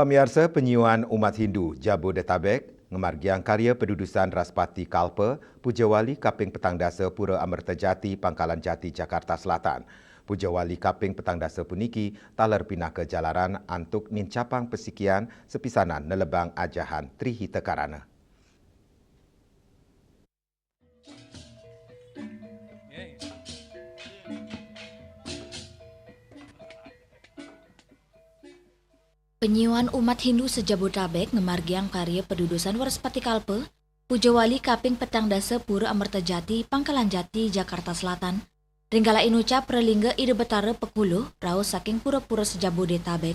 Pemirsa penyuan umat Hindu Jabodetabek ngemargiang karya pedudusan Raspati Kalpa Pujawali Kaping Petang Dasa Pura Amerta Jati Pangkalan Jati Jakarta Selatan. Pujawali Kaping Petang Dasa puniki taler pindah ke jalaran antuk nincapang pesikian sepisanan nelebang ajahan Trihita Karana. Penyuan umat Hindu sejabodetabek ngemargiang karya pedudusan Raspati Kalpa Pujawali Kaping Petang Dasa Pura Amerta Jati Pangkalan Jati Jakarta Selatan. Ringgala inucap prelingga ide betara pekuluh raus saking pura-pura sejabodetabek.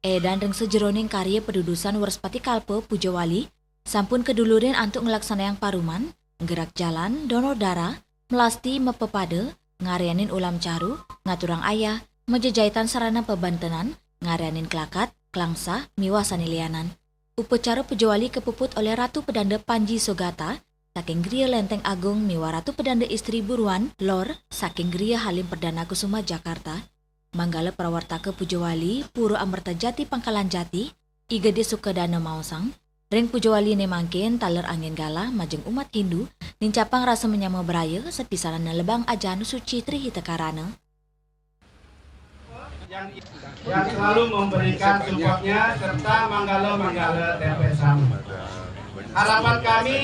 Dan ring sejeroning karya pedudusan Raspati Kalpa Pujawali sampun kedulurin antuk ngelaksana yang paruman, gerak jalan, donor darah, melasti mepepada, ngarianin ulam caru, ngaturang ayah, menjejaitan sarana pebantenan, ngarianin kelakat, Klangsa, miwasan lianan. Upacara Pujawali kepuput oleh Ratu Pedanda Panji Sogata, saking Gria Lenteng Agung miwa Ratu Pedanda Istri Buruan, Lor, saking Gria Halim Perdana Kusuma Jakarta. Manggala prawartaka Pujawali, Pura Amerta Jati Pangkalan Jati, Igede Sukadana Mausang, ring Pujawali ne mangkin taler angin gala majeng umat Hindu, nincapang rasa menyama beraya sepisanan nelebang ajan suci Trihita Karana. Yang selalu memberikan supportnya serta manggala-manggala TPSAM. Harapan kami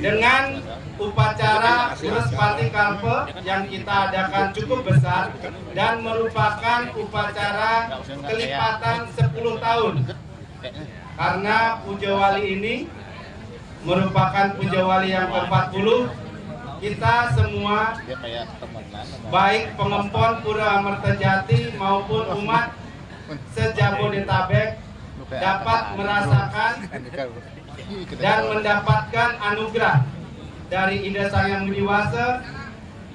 dengan upacara Raspati Kalpa yang kita adakan cukup besar dan merupakan upacara kelipatan 10 tahun. Karena Pujawali ini merupakan Pujawali yang ke-40, kita semua baik pengempon Pura Amerta Jati maupun umat sejabodetabek dapat merasakan dan mendapatkan anugerah dari Ida Sang Yang Widiwasa,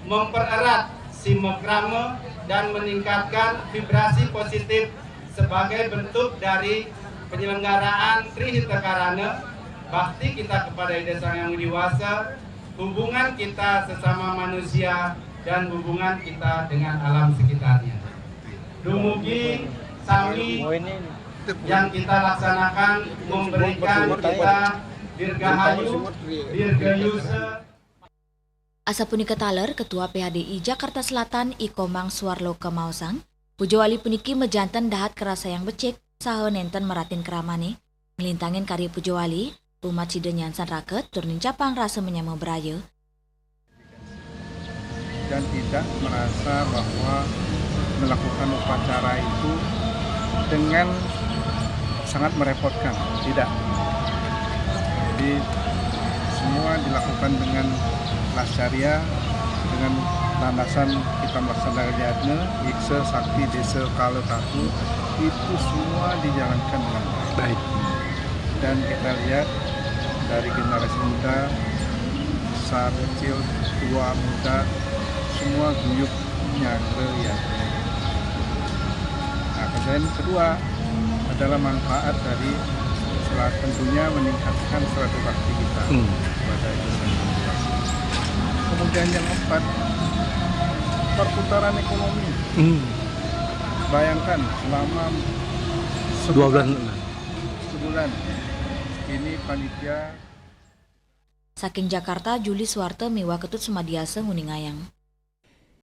mempererat simekrame dan meningkatkan vibrasi positif sebagai bentuk dari penyelenggaraan Trihita Karana, bakti kita kepada Ida Sang Yang Widiwasa, hubungan kita sesama manusia dan hubungan kita dengan alam sekitarnya. Dumugi sami yang kita laksanakan memberikan kita dirgahayu, dirgayusa. Asapunika taler Ketua PHDI Jakarta Selatan Ikomang Suarloka Mausang, Pujawali puniki mejantan dahat kerasa yang becik saha nenten meratin keramane, ngelintangin karya Pujawali, umat Sida Nyansan Raket turnin capang rasa menyama beraya. Dan tidak merasa bahwa melakukan upacara itu dengan sangat merepotkan, tidak. Jadi semua dilakukan dengan lascaria, dengan landasan kita melaksanakan jadna, iksa, sakti, desa, kala, taku, itu semua dijalankan dengan baik. Dan kita lihat dari generasi muda, besar, kecil, tua, muda, semua guyup nyagre ya. Nah, kemudian kedua adalah manfaat dari setelah tentunya meningkatkan silaturahmi kita kepada Ida Sang Yang Widiwasa. Kemudian yang keempat, perputaran ekonomi. Bayangkan selama sebulan ini panitia. Saking Jakarta, Juli Suwarte miwa Ketut Sumadiasa Nguningayang.